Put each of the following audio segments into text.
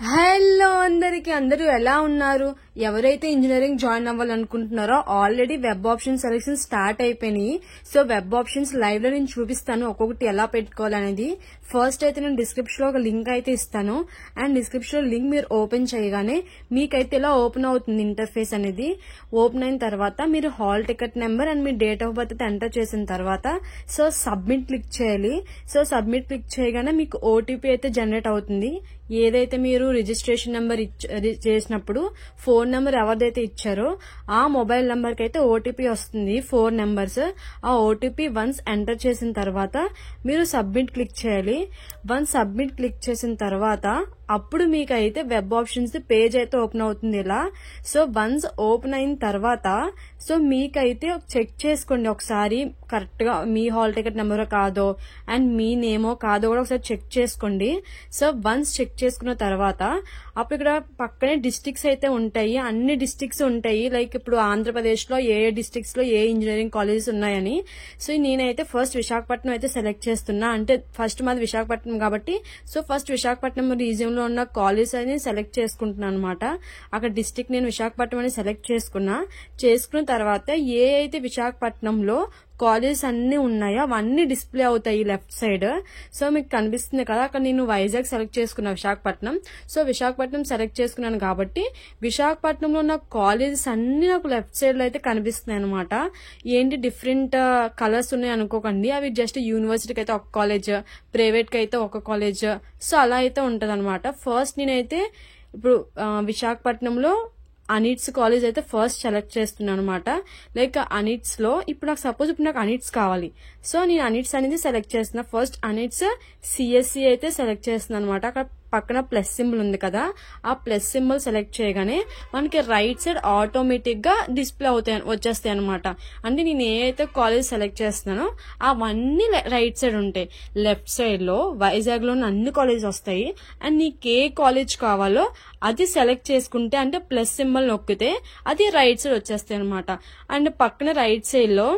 Hello అందరికి, అందరూ ఎలా ఉన్నారు? ఎవరైతే ఇంజనీరింగ్ జాయిన్ అవ్వాలనుకుంటున్నారో already web option selection start అయిపోయినాయి. సో వెబ్ ఆప్షన్స్ లైవ్ లో నేను చూపిస్తాను ఒక్కొక్కటి ఎలా పెట్టుకోవాలనేది. ఫస్ట్ అయితే నేను డిస్క్రిప్షన్ లో ఒక లింక్ అయితే ఇస్తాను. అండ్ డిస్క్రిప్షన్ లో లింక్ మీరు ఓపెన్ చేయగానే మీకైతే ఇలా ఓపెన్ అవుతుంది ఇంటర్ఫేస్ అనేది. ఓపెన్ అయిన తర్వాత మీరు hall ticket number and me date of birth enter చేసిన తర్వాత సో సబ్మిట్ క్లిక్ చేయాలి. సో సబ్మిట్ క్లిక్ చేయగానే మీకు ఓటీపీ అయితే జనరేట్ అవుతుంది. ఏదైతే మీరు రిజిస్ట్రేషన్ నెంబర్ చేసినప్పుడు ఫోన్ నెంబర్ ఎవరిదైతే ఇచ్చారో ఆ మొబైల్ నెంబర్ కి అయితే ఓటీపీ వస్తుంది, 4 నెంబర్స్. ఆ ఓటీపీ వన్స్ ఎంటర్ చేసిన తర్వాత మీరు సబ్మిట్ క్లిక్ చేయాలి. వన్స్ సబ్మిట్ క్లిక్ చేసిన తర్వాత అప్పుడు మీకు అయితే వెబ్ ఆప్షన్స్ పేజ్ అయితే ఓపెన్ అవుతుంది ఇలా. సో వన్స్ ఓపెన్ అయిన తర్వాత సో మీకైతే చెక్ చేసుకోండి ఒకసారి కరెక్ట్ గా మీ హాల్ టికెట్ నెంబరో కాదో అండ్ మీ నేమో కాదో కూడా ఒకసారి చెక్ చేసుకోండి. సో వన్స్ చెక్ చేసుకున్న తర్వాత అప్పుడు ఇక్కడ పక్కనే డిస్ట్రిక్ట్స్ అయితే ఉంటాయి, అన్ని డిస్ట్రిక్ట్స్ ఉంటాయి. లైక్ ఇప్పుడు ఆంధ్రప్రదేశ్ లో ఏ డిస్ట్రిక్ట్స్ లో ఏ ఇంజనీరింగ్ కాలేజెస్ ఉన్నాయని. సో నేనైతే ఫస్ట్ విశాఖపట్నం అయితే సెలెక్ట్ చేస్తున్నా. అంటే ఫస్ట్ మాది విశాఖపట్నం కాబట్టి సో ఫస్ట్ విశాఖపట్నం రీజియన్ లో ఉన్న కాలేజ్ అని సెలెక్ట్ చేసుకుంటున్నాను అనమాట. అక్కడ డిస్ట్రిక్ట్ నేను విశాఖపట్నం అని సెలెక్ట్ చేసుకున్న తర్వాత ఏ అయితే విశాఖపట్నంలో కాలేజెస్ అన్ని ఉన్నాయో అవన్నీ డిస్ప్లే అవుతాయి లెఫ్ట్ సైడ్. సో మీకు కనిపిస్తుంది కదా, అక్కడ నేను వైజాగ్ సెలెక్ట్ చేసుకున్నా, విశాఖపట్నం. సో విశాఖపట్నం సెలెక్ట్ చేసుకున్నాను కాబట్టి విశాఖపట్నంలో ఉన్న కాలేజెస్ అన్ని నాకు లెఫ్ట్ సైడ్ లో అయితే కనిపిస్తున్నాయి అనమాట. ఏంటి డిఫరెంట్ కలర్స్ ఉన్నాయి అనుకోకండి, అవి జస్ట్ యూనివర్సిటీకి అయితే ఒక కాలేజ్, ప్రైవేట్ కి అయితే ఒక కాలేజ్. సో అలా అయితే ఉంటది అనమాట. ఫస్ట్ నేనైతే ఇప్పుడు విశాఖపట్నంలో అనిట్స్ కాలేజ్ అయితే ఫస్ట్ సెలెక్ట్ చేస్తున్నాను అనమాట. లైక్ అనిట్స్ లో ఇప్పుడు నాకు సపోజ్ ఇప్పుడు నాకు అనిట్స్ కావాలి. సో నేను అనిట్స్ అనేది సెలెక్ట్ చేస్తున్నా. ఫస్ట్ అనిట్స్ సిఎస్సి అయితే సెలెక్ట్ చేస్తున్నాను అనమాట. అక్కడ పక్కన ప్లస్ సింబల్ ఉంది కదా, ఆ ప్లస్ సింబల్ సెలెక్ట్ చేయగానే మనకి రైట్ సైడ్ ఆటోమేటిక్ గా డిస్ప్లే వచ్చేస్తాయి అనమాట. అంటే నేను ఏ అయితే కాలేజ్ సెలెక్ట్ చేస్తున్నానో అవన్నీ రైట్ సైడ్ ఉంటాయి. లెఫ్ట్ సైడ్ లో వైజాగ్ లో అన్ని కాలేజ్ వస్తాయి. అండ్ నీకు ఏ కాలేజ్ కావాలో అది సెలెక్ట్ చేసుకుంటే అంటే ప్లస్ సింబల్ నొక్కితే అది రైట్ సైడ్ వచ్చేస్తాయి అనమాట. అండ్ పక్కన రైట్ సైడ్ లో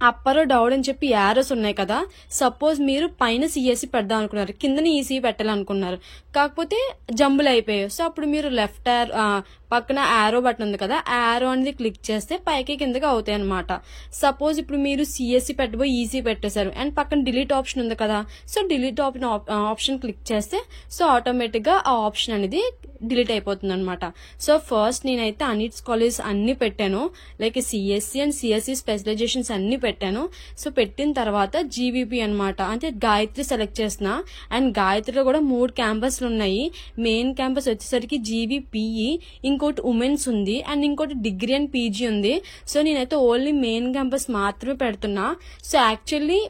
అప్పర్ డౌన్ అని చెప్పి యారోస్ ఉన్నాయి కదా. సపోజ్ మీరు పైన సిఎస్సి పెడదాం అనుకున్నారు, కిందని ఈసీ పెట్టాలనుకున్నారు, కాకపోతే జంబుల్ అయిపోయాయి. సో అప్పుడు మీరు లెఫ్ట్ పక్కన యారో బటన్ ఉంది కదా, ఆ యారో అనేది క్లిక్ చేస్తే పైకి కిందకి అవుతాయి అనమాట. సపోజ్ ఇప్పుడు మీరు సిఎస్సి పెట్టబోయి ఈసీ పెట్టేశారు అండ్ పక్కన డిలీట్ ఆప్షన్ ఉంది కదా, సో డిలీట్ ఆప్షన్ క్లిక్ చేస్తే సో ఆటోమేటిక్ గా ఆ ఆప్షన్ అనేది డిలీట్ అయిపోతుంది అనమాట. సో ఫస్ట్ నేనైతే అనిట్స్ కాలేజ్ అన్ని పెట్టాను, like CSC and CSC specialisations అన్ని పెట్టాను. సో పెట్టిన తర్వాత జీవీపీ అనమాట, అంటే గాయత్రి సెలెక్ట్ చేసిన. అండ్ గాయత్రిలో కూడా 3 క్యాంపస్లు ఉన్నాయి. మెయిన్ క్యాంపస్ వచ్చేసరికి జీవీపీఈ, ఇంకోటి ఉమెన్స్ ఉంది అండ్ ఇంకోటి డిగ్రీ అండ్ పీజీ ఉంది. సో నేనైతే ఓన్లీ మెయిన్ క్యాంపస్ మాత్రమే పెడుతున్నా. So actually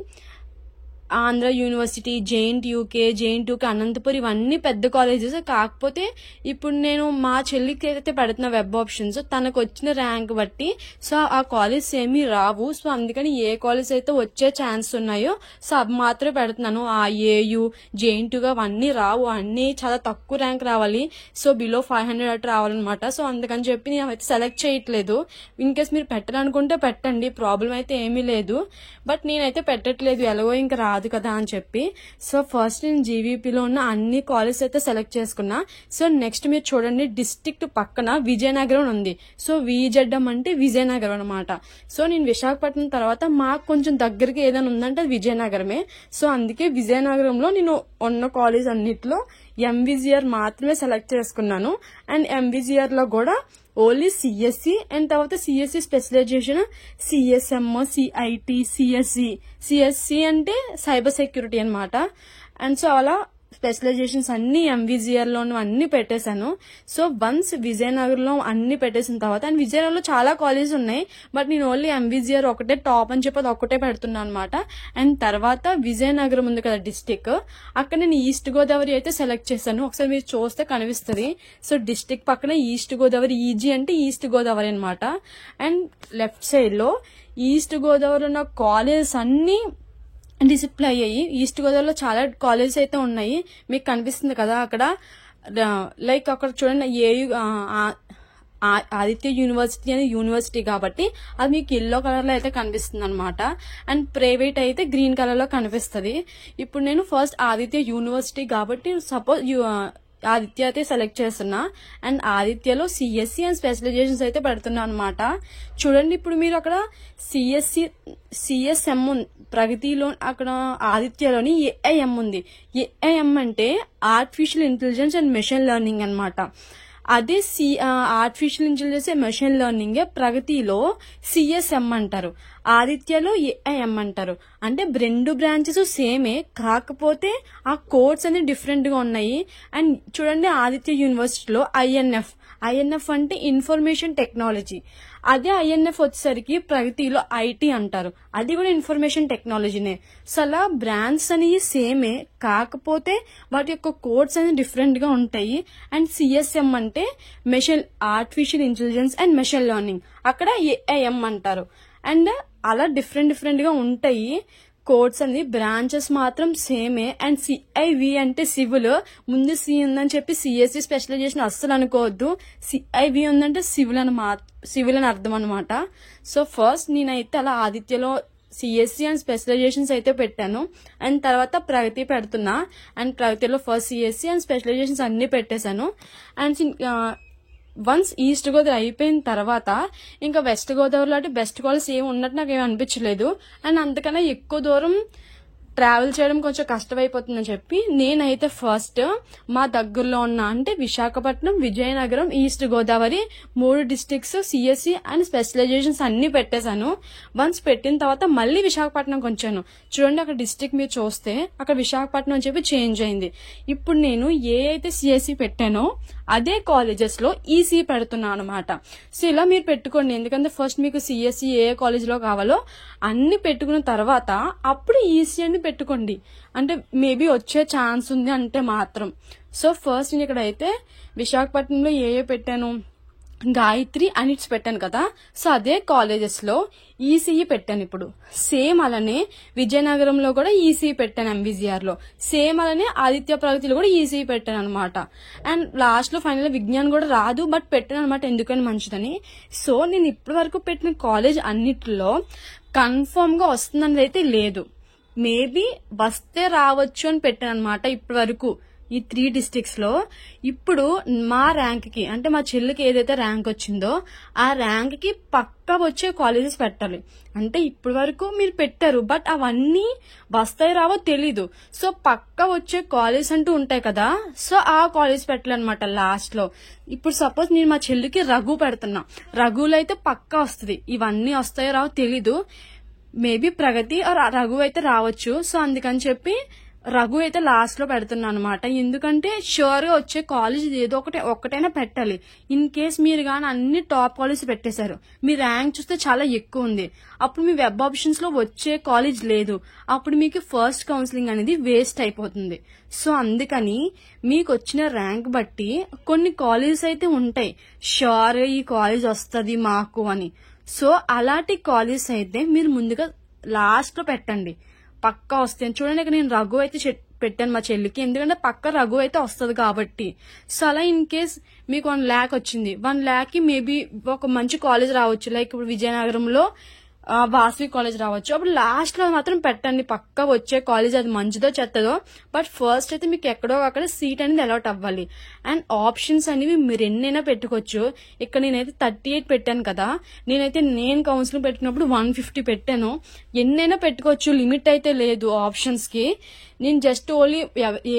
Andhra university, JNTUK, Anantapuram ఇవన్నీ పెద్ద కాలేజెస్. కాకపోతే ఇప్పుడు నేను మా చెల్లికి అయితే పెడుతున్న వెబ్ ఆప్షన్స్, తనకు వచ్చిన ర్యాంక్ బట్టి సో ఆ కాలేజ్ ఏమీ రావు. సో అందుకని ఏ కాలేజ్ అయితే వచ్చే ఛాన్స్ ఉన్నాయో సో అవి మాత్రమే పెడుతున్నాను. ఆ ఏయు, జేఎన్టీయూగా అవన్నీ రావు, అన్ని చాలా తక్కువ ర్యాంక్ రావాలి. సో బిలో 500 అటు రావాలన్నమాట. సో అందుకని చెప్పి నేను అయితే సెలెక్ట్ చేయట్లేదు. ఇన్ కేస్ మీరు పెట్టాలనుకుంటే పెట్టండి, ప్రాబ్లం అయితే ఏమీ లేదు. బట్ నేనైతే పెట్టట్లేదు, ఎలాగో ఇంకా రాదు కదా అని చెప్పి. సో ఫస్ట్ నేను జీవీపీలో ఉన్న అన్ని కాలేజెస్ అయితే సెలెక్ట్ చేసుకున్నా. సో నెక్స్ట్ మీరు చూడండి, డిస్ట్రిక్ట్ పక్కన విజయనగరం ఉంది. సో విజెడ్ఎం అంటే విజయనగరం అనమాట. సో నేను విశాఖపట్నం తర్వాత మాకు కొంచెం దగ్గరికి ఏదైనా ఉందంటే అది విజయనగరమే. సో అందుకే విజయనగరంలో నేను ఉన్న కాలేజ్ అన్నిట్లో ఎంవిజిఆర్ మాత్రమే సెలెక్ట్ చేసుకున్నాను. అండ్ ఎంవిజిఆర్ లో కూడా ఓన్లీ సిఎస్సి అండ్ తర్వాత CSC specialisation CSM, CIT, CSC అంటే సైబర్ సెక్యూరిటీ అనమాట. అండ్ సో అలా స్పెషలైజేషన్స్ అన్ని ఎంవిజిఆర్ లోను అన్ని పెట్టేశాను. సో వన్స్ విజయనగర్ లో అన్ని పెట్టేసిన తర్వాత, అండ్ విజయనగర్ లో చాలా కాలేజెస్ ఉన్నాయి బట్ నేను ఓన్లీ ఎంవిజిఆర్ ఒకటే టాప్ అని చెప్పి అది ఒకటే పెడుతున్నాను అనమాట. అండ్ తర్వాత విజయనగరం ఉంది కదా డిస్టిక్, అక్కడ నేను ఈస్ట్ గోదావరి అయితే సెలెక్ట్ చేశాను. ఒకసారి మీరు చూస్తే కనిపిస్తుంది. సో డిస్టిక్ పక్కన ఈస్ట్ గోదావరి, ఈజీ అంటే ఈస్ట్ గోదావరి అనమాట. అండ్ లెఫ్ట్ సైడ్ లో ఈస్ట్ గోదావరి ఉన్న కాలేజెస్ అన్ని డిస్ప్లే అయ్యాయి. ఈస్ట్ గోదావరిలో చాలా కాలేజెస్ అయితే ఉన్నాయి, మీకు కనిపిస్తుంది కదా అక్కడ. లైక్ అక్కడ చూడండి, ఏయు ఆదిత్య యూనివర్సిటీ అని యూనివర్సిటీ కాబట్టి అది మీకు ఎల్లో కలర్ లో అయితే కనిపిస్తుంది అనమాట. అండ్ ప్రైవేట్ అయితే గ్రీన్ కలర్ లో కనిపిస్తుంది. ఇప్పుడు నేను ఫస్ట్ ఆదిత్య యూనివర్సిటీ కాబట్టి సపోజ్ ఆదిత్య అయితే సెలెక్ట్ చేస్తున్నా. అండ్ ఆదిత్యలో సిఎస్సి అండ్ స్పెషలైజేషన్స్ అయితే పెడుతున్నా అనమాట. చూడండి, ఇప్పుడు మీరు అక్కడ సిఎస్ఎం ప్రగతిలో, అక్కడ ఆదిత్యలోని ఏఐఎం ఉంది. ఏఐఎం అంటే artificial intelligence and machine learning అనమాట. అదే ఆర్టిఫిషియల్ ఇంటెలిజెన్స్ మెషిన్ లెర్నింగ్ ప్రగతిలో సిఎస్ఎం అంటారు, ఆదిత్యలో ఏఐఎం అంటారు. అంటే రెండు బ్రాంచెస్ సేమే, కాకపోతే ఆ కోడ్స్ అన్ని డిఫరెంట్ గా ఉన్నాయి. అండ్ చూడండి, ఆదిత్య యూనివర్సిటీలో ఐఎన్ఎఫ్ అంటే ఇన్ఫర్మేషన్ టెక్నాలజీ. అదే ఐఎన్ఎఫ్ వచ్చేసరికి ప్రగతిలో ఐటీ అంటారు, అది కూడా ఇన్ఫర్మేషన్ టెక్నాలజీనే. సో అలా బ్రాండ్స్ అనేవి సేమే, కాకపోతే వాటి యొక్క కోడ్స్ అనేవి డిఫరెంట్ గా ఉంటాయి. అండ్ సిఎస్ఎం అంటే artificial intelligence and machine learning, అక్కడ ఏఐఎం అంటారు. అండ్ అలా డిఫరెంట్ గా ఉంటాయి కోడ్స్ అనేది. బ్రాంచెస్ మాత్రం సేమే. అండ్ సిఐవి అంటే సివిల్, ముందు సి ఉందని చెప్పి సిఎస్సి స్పెషలైజేషన్ అస్సలు అనుకోవద్దు. సిఐవి ఉందంటే సివిల్ అని అర్థం అనమాట. సో ఫస్ట్ నేనైతే అలా ఆదిత్యలో సిఎస్సి అండ్ స్పెషలైజేషన్స్ అయితే పెట్టాను. అండ్ తర్వాత ప్రగతి పెడుతున్నా. అండ్ ప్రగతిలో ఫస్ట్ సిఎస్సి అండ్ స్పెషలైజేషన్స్ అన్ని పెట్టేశాను. అండ్ వన్స్ ఈస్ట్ గోదావరి అయిపోయిన తర్వాత ఇంకా వెస్ట్ గోదావరిలో అంటే బెస్ట్ కాలేజ్ ఏమి ఉన్నట్టు నాకు ఏమి అనిపించలేదు. అండ్ అంతకన్నా ఎక్కువ దూరం ట్రావెల్ చేయడం కొంచెం కష్టమైపోతుందని చెప్పి నేనైతే ఫస్ట్ మా దగ్గరలో ఉన్న అంటే Visakhapatnam, Vizianagaram, east Godavari 3 districts CSC and specialisations అన్ని పెట్టేశాను. వన్స్ పెట్టిన తర్వాత మళ్ళీ విశాఖపట్నంకి వచ్చాను. చూడండి, అక్కడ డిస్ట్రిక్ట్ మీరు చూస్తే అక్కడ విశాఖపట్నం అని చెప్పి చేంజ్ అయింది. ఇప్పుడు నేను ఏ అయితే సిఎస్సి పెట్టానో అదే కాలేజెస్ లో ఈసీ పెడుతున్నాను అనమాట. సో ఇలా మీరు పెట్టుకోండి, ఎందుకంటే ఫస్ట్ మీకు సిఎస్సి ఏ కాలేజ్ లో కావాలో అన్ని పెట్టుకున్న తర్వాత అప్పుడు ఈసీ అని పెట్టుకోండి, అంటే మేబీ వచ్చే ఛాన్స్ ఉంది అంటే మాత్రం. సో ఫస్ట్ నేను ఇక్కడ అయితే విశాఖపట్నంలో ఏ పెట్టాను, గాయత్రి అనిట్స్ పెట్టాను కదా. సో అదే కాలేజెస్ లో ఈసీఈ పెట్టాను. ఇప్పుడు సేమ్ అలానే విజయనగరంలో కూడా ఈసీఈ పెట్టాను, ఎంవిజిఆర్ లో. సేమ్ అలానే ఆదిత్య ప్రగతిలో కూడా ఈసీఈ పెట్టాను అనమాట. అండ్ లాస్ట్ లో ఫైనల్ విజ్ఞాన్ కూడా రాదు, బట్ పెట్టాను అనమాట, ఎందుకని మంచిదని. సో నేను ఇప్పటి వరకు పెట్టిన కాలేజ్ అన్నిటిలో కన్ఫర్మ్ గా వస్తుందనేది అయితే లేదు, మేబీ వస్తే రావచ్చు అని పెట్టాను అనమాట ఇప్పటి వరకు ఈ 3 డిస్ట్రిక్ట్స్ లో. ఇప్పుడు మా ర్యాంక్ కి అంటే మా చెల్లికి ఏదైతే ర్యాంక్ వచ్చిందో ఆ ర్యాంక్ కి పక్కా వచ్చే కాలేజెస్ పెట్టాలి. అంటే ఇప్పటి వరకు మీరు పెట్టారు, బట్ అవన్నీ వస్తాయి రావో తెలీదు. సో పక్కా వచ్చే కాలేజ్ అంటూ ఉంటాయి కదా, సో ఆ కాలేజ్ పెట్టాలన్నమాట లాస్ట్ లో. ఇప్పుడు సపోజ్ నేను మా చెల్లికి రఘు పెడుతున్నా, రఘులో అయితే పక్కా వస్తుంది. ఇవన్నీ వస్తాయో రావో తెలీదు, మేబీ ప్రగతి ఆర్ రఘు అయితే రావచ్చు. సో అందుకని చెప్పి రఘు అయితే లాస్ట్ లో పెడుతున్నా అనమాట. ఎందుకంటే షూర్ గా వచ్చే కాలేజ్ ఏదో ఒక్కటైనా పెట్టాలి. ఇన్ కేస్ మీరు గానీ అన్ని టాప్ కాలేజ్ పెట్టేశారు, మీ ర్యాంక్ చూస్తే చాలా ఎక్కువ ఉంది, అప్పుడు మీ వెబ్ ఆప్షన్స్ లో వచ్చే కాలేజ్ లేదు, అప్పుడు మీకు ఫస్ట్ కౌన్సిలింగ్ అనేది వేస్ట్ అయిపోతుంది. సో అందుకని మీకు వచ్చిన ర్యాంక్ బట్టి కొన్ని కాలేజెస్ అయితే ఉంటాయి, షూర్ ఈ కాలేజ్ వస్తుంది మాకు అని. సో అలాంటి కాలేజెస్ అయితే మీరు ముందుగా లాస్ట్ లో పెట్టండి, పక్కా వస్తాయి. చూడండి, ఇక్కడ నేను రఘు అయితే పెట్టాను మా చెల్లికి, ఎందుకంటే పక్క రఘు అయితే వస్తుంది కాబట్టి. సో అలా ఇన్ కేస్ మీకు 1 lakh వచ్చింది, 1 lakh కి మేబీ ఒక మంచి కాలేజ్ రావచ్చు, లైక్ ఇప్పుడు విజయనగరంలో వాసవి కాలేజ్ రావచ్చు. అప్పుడు లాస్ట్ లో మాత్రం పెట్టండి, పక్కా వచ్చే కాలేజ్, అది మంచిదో చెత్తదో, బట్ ఫస్ట్ అయితే మీకు ఎక్కడో అక్కడ సీట్ అనేది అలాట్ అవ్వాలి. అండ్ ఆప్షన్స్ అనేవి మీరు ఎన్నైనా పెట్టుకోవచ్చు. ఇక్కడ నేనైతే 38 పెట్టాను కదా, నేను కౌన్సిలింగ్ పెట్టినప్పుడు 150 పెట్టాను. ఎన్నైనా పెట్టుకోవచ్చు, లిమిట్ అయితే లేదు ఆప్షన్స్ కి. నేను జస్ట్ ఓన్లీ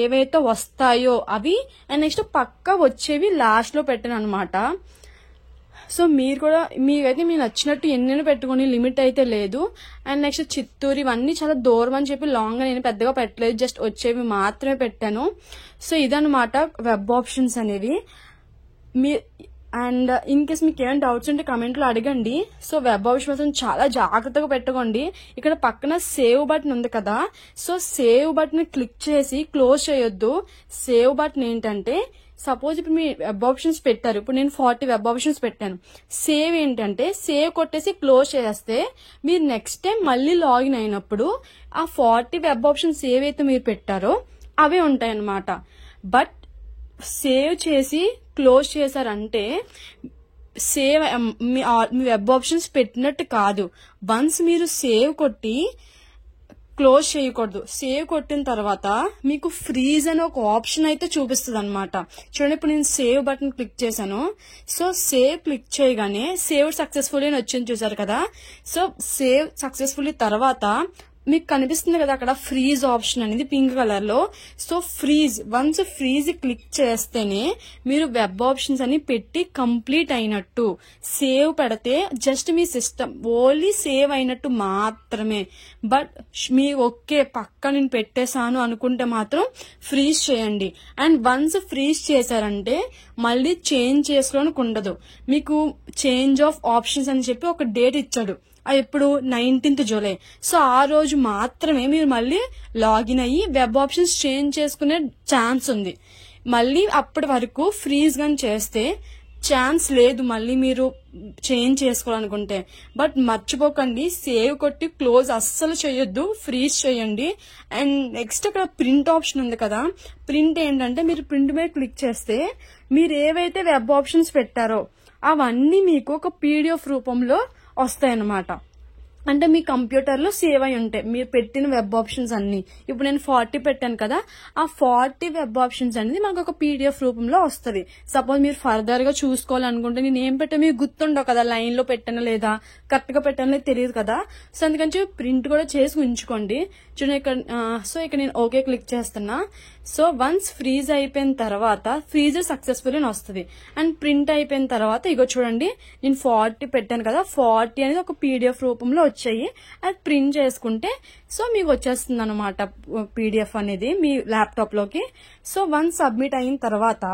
ఏవైతే వస్తాయో అవి, అండ్ నెక్స్ట్ పక్కా వచ్చేవి లాస్ట్ లో పెట్టాను అనమాట. సో మీరు కూడా మీకైతే మీకు నచ్చినట్టు ఎన్నైనా పెట్టుకుని, లిమిట్ అయితే లేదు. అండ్ నెక్స్ట్ చిత్తూరు, ఇవన్నీ చాలా దూరం అని చెప్పి లాంగ్ గా నేను పెద్దగా పెట్టలేదు, జస్ట్ వచ్చేవి మాత్రమే పెట్టాను. సో ఇదన్నమాట వెబ్ ఆప్షన్స్ అనేవి. అండ్ ఇన్ కేస్ మీకు ఏమైనా డౌట్స్ ఉంటే కమెంట్ లో అడగండి. సో వెబ్ ఆప్షన్స్ చాలా జాగ్రత్తగా పెట్టుకోండి. ఇక్కడ పక్కన సేవ్ బటన్ ఉంది కదా, సో సేవ్ బటన్ క్లిక్ చేసి క్లోజ్ చేయొద్దు. సేవ్ బటన్ ఏంటంటే, సపోజ్ ఇప్పుడు మీ వెబ్ ఆప్షన్స్ పెట్టారు, ఇప్పుడు నేను 40 వెబ్ ఆప్షన్స్ పెట్టాను. సేవ్ ఏంటంటే, సేవ్ కొట్టేసి క్లోజ్ చేస్తే మీరు నెక్స్ట్ టైం మళ్ళీ లాగిన్ అయినప్పుడు ఆ 40 వెబ్ ఆప్షన్స్ ఏవైతే మీరు పెట్టారో అవే ఉంటాయన్నమాట. బట్ సేవ్ చేసి క్లోజ్ చేశారంటే సేవ్ మీ వెబ్ ఆప్షన్స్ పెట్టినట్టు కాదు. వన్స్ మీరు సేవ్ కొట్టి క్లోజ్ చేయకూడదు. సేవ్ కొట్టిన తర్వాత మీకు ఫ్రీజ్ అని ఒక ఆప్షన్ అయితే చూపిస్తుంది అనమాట. చూడండి, ఇప్పుడు నేను సేవ్ బటన్ క్లిక్ చేశాను. సో సేవ్ క్లిక్ చేయగానే సేవ్ సక్సెస్ఫుల్లీ అని వచ్చింది, చూసారు కదా. సో సేవ్ సక్సెస్ఫుల్లీ తర్వాత మీకు కనిపిస్తుంది కదా అక్కడ ఫ్రీజ్ ఆప్షన్ అనేది పింక్ కలర్ లో. సో వన్స్ ఫ్రీజ్ క్లిక్ చేస్తేనే మీరు వెబ్ ఆప్షన్స్ అని పెట్టి కంప్లీట్ అయినట్టు. సేవ్ పెడితే జస్ట్ మీ సిస్టమ్ ఓన్లీ సేవ్ అయినట్టు మాత్రమే. బట్ మీ ఓకే పక్క నేను పెట్టేశాను అనుకుంటే మాత్రం ఫ్రీజ్ చేయండి. అండ్ వన్స్ ఫ్రీజ్ చేశారంటే మళ్ళీ చేంజ్ చేసుకోవడానికి ఉండదు. మీకు చేంజ్ ఆఫ్ ఆప్షన్స్ అని చెప్పి ఒక డేట్ ఇచ్చాడు, ఎప్పుడు 19th జూలై. సో ఆ రోజు మాత్రమే మీరు మళ్ళీ లాగిన్ అయ్యి వెబ్ ఆప్షన్స్ చేంజ్ చేసుకునే ఛాన్స్ ఉంది. మళ్ళీ అప్పటి వరకు ఫ్రీజ్ గాని చేస్తే ఛాన్స్ లేదు మళ్ళీ మీరు చేంజ్ చేసుకోవాలనుకుంటే. బట్ మర్చిపోకండి, సేవ్ కొట్టి క్లోజ్ అస్సలు చేయొద్దు, ఫ్రీజ్ చేయండి. అండ్ నెక్స్ట్ అక్కడ ప్రింట్ ఆప్షన్ ఉంది కదా. ప్రింట్ ఏంటంటే మీరు ప్రింట్ మీద క్లిక్ చేస్తే మీరు ఏవైతే వెబ్ ఆప్షన్స్ పెట్టారో అవన్నీ మీకు ఒక పీడిఎఫ్ రూపంలో వస్తాయన్నమాట. అంటే మీ కంప్యూటర్ లో సేవ్ అయి ఉంటాయి మీరు పెట్టిన వెబ్ ఆప్షన్స్ అన్ని. ఇప్పుడు నేను 40 పెట్టాను కదా, ఆ 40 వెబ్ ఆప్షన్స్ అనేది మనకు ఒక పీడిఎఫ్ రూపంలో వస్తుంది. సపోజ్ మీరు ఫర్దర్ గా చూసుకోవాలనుకుంటే నేను ఏం పెట్టా మీకు గుర్తుండవు కదా, లైన్ లో పెట్టానా లేదా కరెక్ట్ గా పెట్టానో లేదా తెలియదు కదా. సో అందుకని ప్రింట్ కూడా చేసి ఉంచుకోండి. చూడండి ఇక్కడ. సో ఇక్కడ నేను ఓకే క్లిక్ చేస్తున్నా. సో వన్స్ ఫ్రీజ్ అయిపోయిన తర్వాత ఫ్రీజ్ సక్సెస్ఫుల్ అని వస్తుంది. అండ్ ప్రింట్ అయిపోయిన తర్వాత ఇగో చూడండి, నేను 40 పెట్టాను కదా, 40 అనేది ఒక పీడిఎఫ్ రూపంలో వచ్చాయి. అది ప్రింట్ చేసుకుంటే సో మీకు వచ్చేస్తుంది అనమాట పీడిఎఫ్ అనేది మీ ల్యాప్టాప్ లోకి. సో వన్స్ సబ్మిట్ అయిన తర్వాత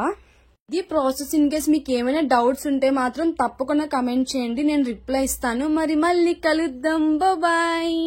ఈ ప్రాసెస్. ఇన్ కేస్ మీకు ఏమైనా డౌట్స్ ఉంటే మాత్రం తప్పకుండా కమెంట్ చేయండి, నేను రిప్లై ఇస్తాను. మరి మళ్ళీ కలుద్దాం, బాయ్.